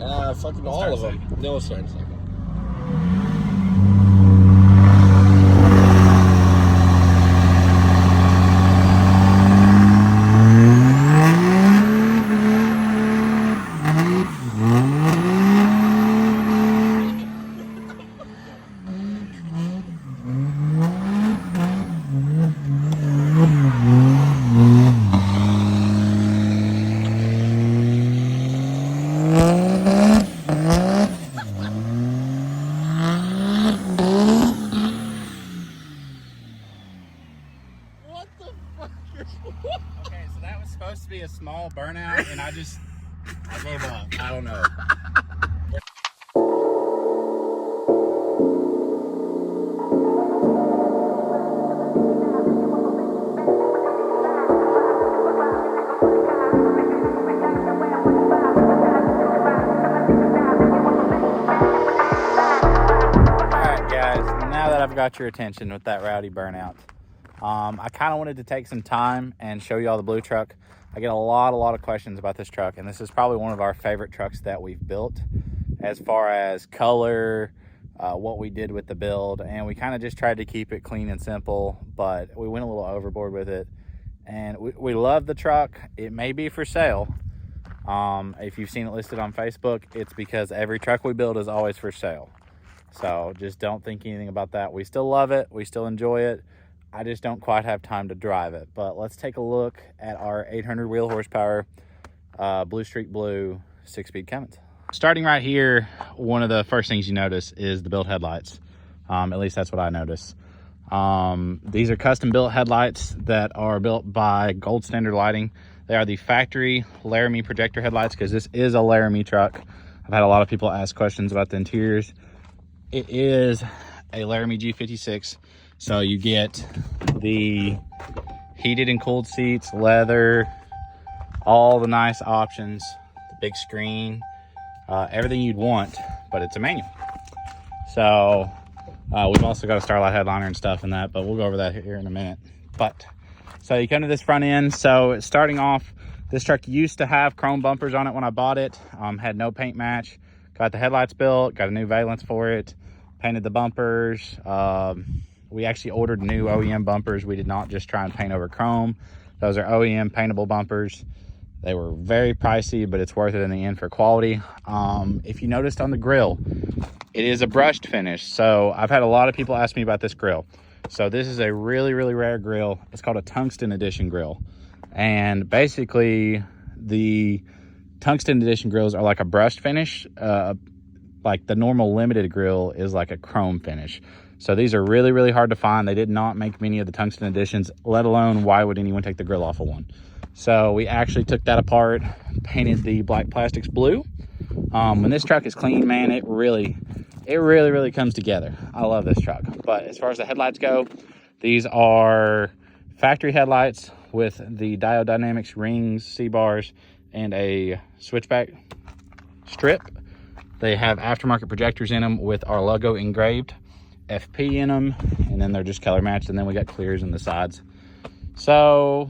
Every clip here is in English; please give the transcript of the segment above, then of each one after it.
Fucking all of them. No, let's start in a second. Okay, so that was supposed to be a small burnout, and I gave up. I don't know. Alright guys, now that I've got your attention with that rowdy burnout, I kind of wanted to take some time and show you all the blue truck. I get a lot of questions about this truck, and this is probably one of our favorite trucks that we've built as far as color, what we did with the build, and we kind of just tried to keep it clean and simple, but we went a little overboard with it. And we love the truck. It may be for sale. If you've seen it listed on Facebook, it's because every truck we build is always for sale. So just don't think anything about that. We still love it. We still enjoy it. I just don't quite have time to drive it. But let's take a look at our 800 wheel horsepower Blue Streak Blue 6-speed Cummins. Starting right here, one of the first things you notice is the built headlights. At least that's what I notice. These are custom built headlights that are built by Gold Standard Lighting. They are the factory Laramie projector headlights, because this is a Laramie truck. I've had a lot of people ask questions about the interiors. It is a Laramie G56. So you get the heated and cooled seats, leather, all the nice options, the big screen, everything you'd want, but it's a manual. So we've also got a Starlight headliner and stuff in that, but we'll go over that here in a minute. But so you come to this front end. So starting off, this truck used to have chrome bumpers on it when I bought it. Had no paint match. Got the headlights built, got a new valence for it, painted the bumpers. We actually ordered new OEM bumpers. We did not just try and paint over chrome. Those are OEM paintable bumpers. They were very pricey, but it's worth it in the end for quality. If you noticed on the grill, it is a brushed finish. So I've had a lot of people ask me about this grill. So this is a really rare grill. It's called a tungsten edition grill. And basically the tungsten edition grills are like a brushed finish. Like the normal limited grill is like a chrome finish. So these are really hard to find. They did not make many of the tungsten editions, let alone why would anyone take the grill off of one? So we actually took that apart, painted the black plastics blue. When this truck is clean, man, it really comes together. I love this truck. But as far as the headlights go, these are factory headlights with the Diode Dynamics rings, C-bars, and a switchback strip. They have aftermarket projectors in them with our logo engraved, FP in them, and then they're just color matched, and then we got clears in the sides. So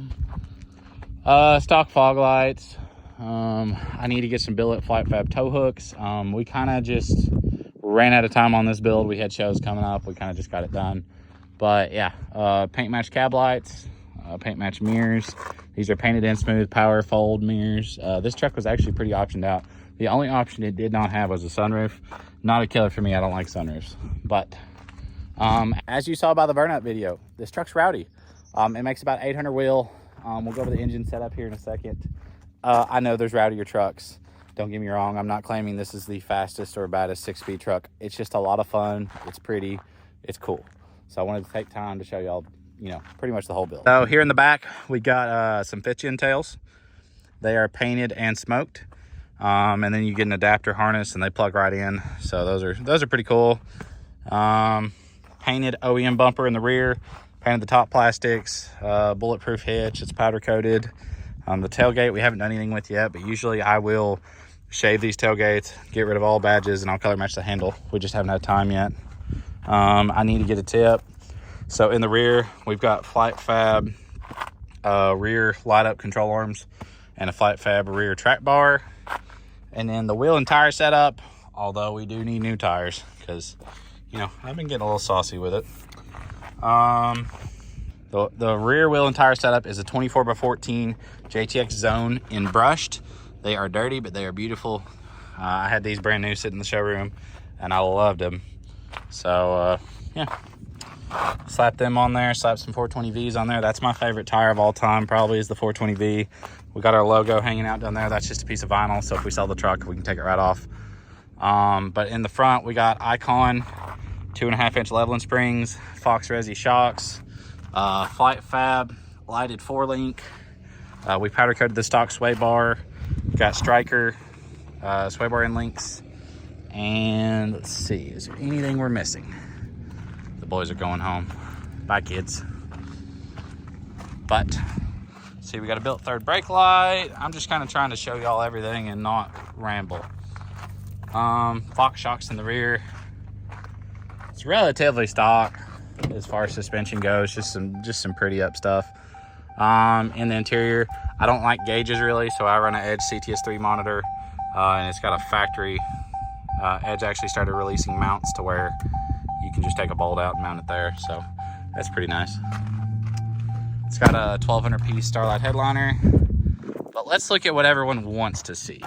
stock fog lights. I need to get some billet flight fab tow hooks. We kind of just ran out of time on this build. We had shows coming up. We kind of just got it done. But yeah, paint match cab lights, paint match mirrors. These are painted in smooth power fold mirrors. This truck was actually pretty optioned out. The only option it did not have was a sunroof. Not a killer for me. I don't like sunroofs. But as you saw by the burnout video, this truck's rowdy. It makes about 800 wheel. We'll go over the engine setup here in a second. I know there's rowdier trucks. Don't get me wrong. I'm not claiming this is the fastest or baddest 6-speed truck. It's just a lot of fun. It's pretty. It's cool. So I wanted to take time to show y'all, pretty much the whole build. So here in the back, we got some Fitchian tails. They are painted and smoked. And then you get an adapter harness and they plug right in. So those are pretty cool. Painted OEM bumper in the rear, painted the top plastics, bulletproof hitch. It's powder coated. The tailgate we haven't done anything with yet, but usually I will shave these tailgates, get rid of all badges, and I'll color match the handle. We just haven't had time yet. I need to get a tip. So in the rear, we've got Flight Fab rear light up control arms and a Flight Fab rear track bar. And then the wheel and tire setup, although we do need new tires because, you know, I've been getting a little saucy with it. The rear wheel and tire setup is a 24x14 JTX Zone in brushed. They are dirty, but they are beautiful. I had these brand new sitting in the showroom, and I loved them. So, yeah. Slap them on there, slap some 420Vs on there. That's my favorite tire of all time, probably, is the 420V. We got our logo hanging out down there. That's just a piece of vinyl, so if we sell the truck, we can take it right off. But in the front, we got Icon 2.5-inch leveling springs, Fox Resi shocks, Flight Fab lighted 4-link. We powder coated the stock sway bar. We got Striker sway bar end links. And let's see, is there anything we're missing? The boys are going home. Bye, kids. But see, we got a built third brake light. I'm just kind of trying to show y'all everything and not ramble. Fox shocks in the rear. It's relatively stock as far as suspension goes. Just some pretty up stuff. In the interior, I don't like gauges really, so I run an Edge CTS3 monitor, and it's got a factory. Edge actually started releasing mounts to where you can just take a bolt out and mount it there, so that's pretty nice. It's got a 1200 piece Starlight headliner, but let's look at what everyone wants to see.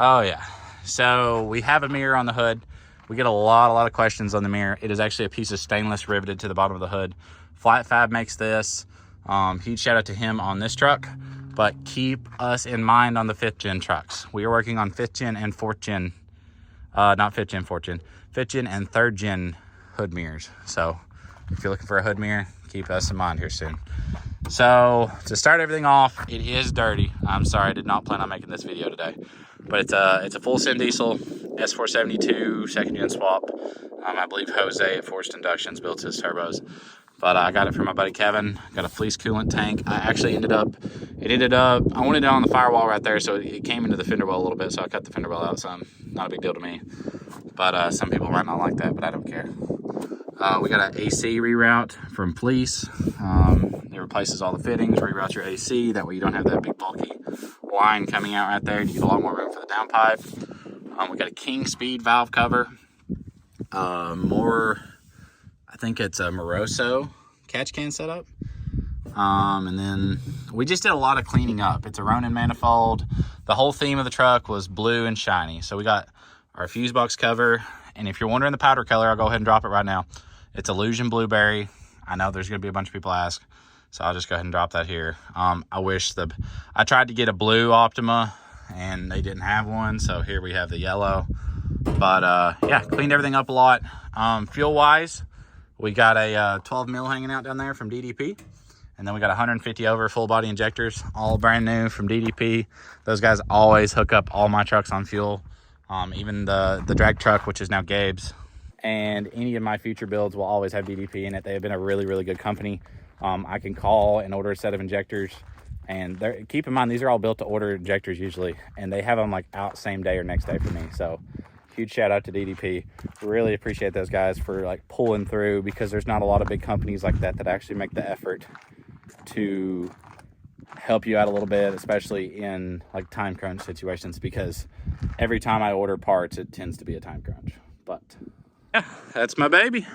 Oh yeah. So we have a mirror on the hood. We get a lot of questions on the mirror. It is actually a piece of stainless riveted to the bottom of the hood. Flat Fab makes this. Huge shout out to him on this truck, but keep us in mind on the 5th gen trucks. We are working on 5th gen and 4th gen, not 5th gen, 4th gen, 5th gen and 3rd gen hood mirrors. So if you're looking for a hood mirror, keep us in mind here soon. So to start everything off, it is dirty. I'm sorry, I did not plan on making this video today, but it's a full send diesel S472 2nd gen swap. I believe Jose at Forced Inductions built his turbos, but I got it from my buddy Kevin. Got a fleece coolant tank. I actually I wanted it on the firewall right there, so it came into the fender well a little bit, so I cut the fender well out some. Not a big deal to me, but some people might not like that, but I don't care. We got an AC reroute from Fleece. It replaces all the fittings, reroutes your AC. That way you don't have that big bulky line coming out right there, and you get a lot more room for the downpipe. We got a King Speed valve cover. I think it's a Moroso catch can setup. And then we just did a lot of cleaning up. It's a Ronin manifold. The whole theme of the truck was blue and shiny. So we got our fuse box cover. And if you're wondering the powder color, I'll go ahead and drop it right now. It's Illusion Blueberry. I know there's going to be a bunch of people ask, so I'll just go ahead and drop that here. I tried to get a blue Optima, and they didn't have one, so here we have the yellow. But, yeah, cleaned everything up a lot. Fuel-wise, we got a 12 mil hanging out down there from DDP. And then we got 150 over full body injectors, all brand new from DDP. Those guys always hook up all my trucks on fuel. Even the drag truck, which is now Gabe's, and any of my future builds will always have DDP in it. They have been a really good company. I can call and order a set of injectors, and keep in mind, these are all built to order injectors usually, and they have them like out same day or next day for me. So huge shout out to DDP. Really appreciate those guys for like pulling through, because there's not a lot of big companies like that actually make the effort to help you out a little bit, especially in like time crunch situations, because every time I order parts, it tends to be a time crunch. But yeah, that's my baby.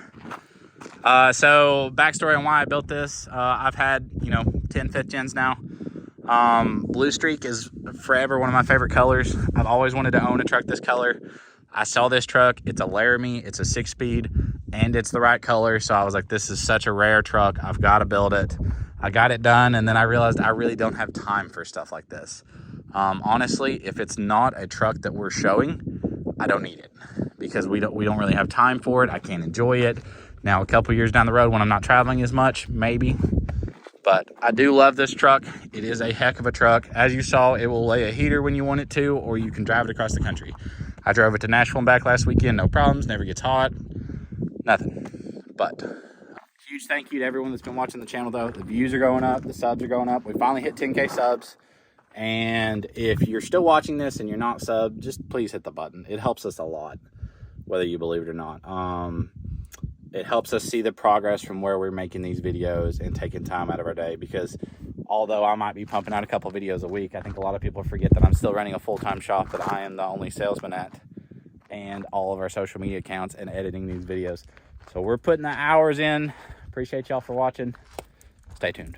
So backstory on why I built this. I've had, 10 5th gens now. Blue Streak is forever one of my favorite colors. I've always wanted to own a truck this color. I saw this truck. It's a Laramie. It's a 6-speed, and it's the right color. So I was like, this is such a rare truck. I've got to build it. I got it done, and then I realized I really don't have time for stuff like this. Honestly, if it's not a truck that we're showing, I don't need it, because we don't really have time for it. I can't enjoy it. Now, a couple years down the road when I'm not traveling as much, maybe. But I do love this truck. It is a heck of a truck. As you saw, it will lay a heater when you want it to, or you can drive it across the country. I drove it to Nashville and back last weekend, no problems, never gets hot, nothing. But huge thank you to everyone that's been watching the channel, though. The views are going up, the subs are going up. We finally hit 10K subs. And if you're still watching this and you're not subbed, just please hit the button. It helps us a lot, whether you believe it or not. It helps us see the progress from where we're making these videos and taking time out of our day, because although I might be pumping out a couple videos a week. I think a lot of people forget that I'm still running a full-time shop that I am the only salesman at, and all of our social media accounts and editing these videos. So we're putting the hours in. Appreciate y'all for watching. Stay tuned.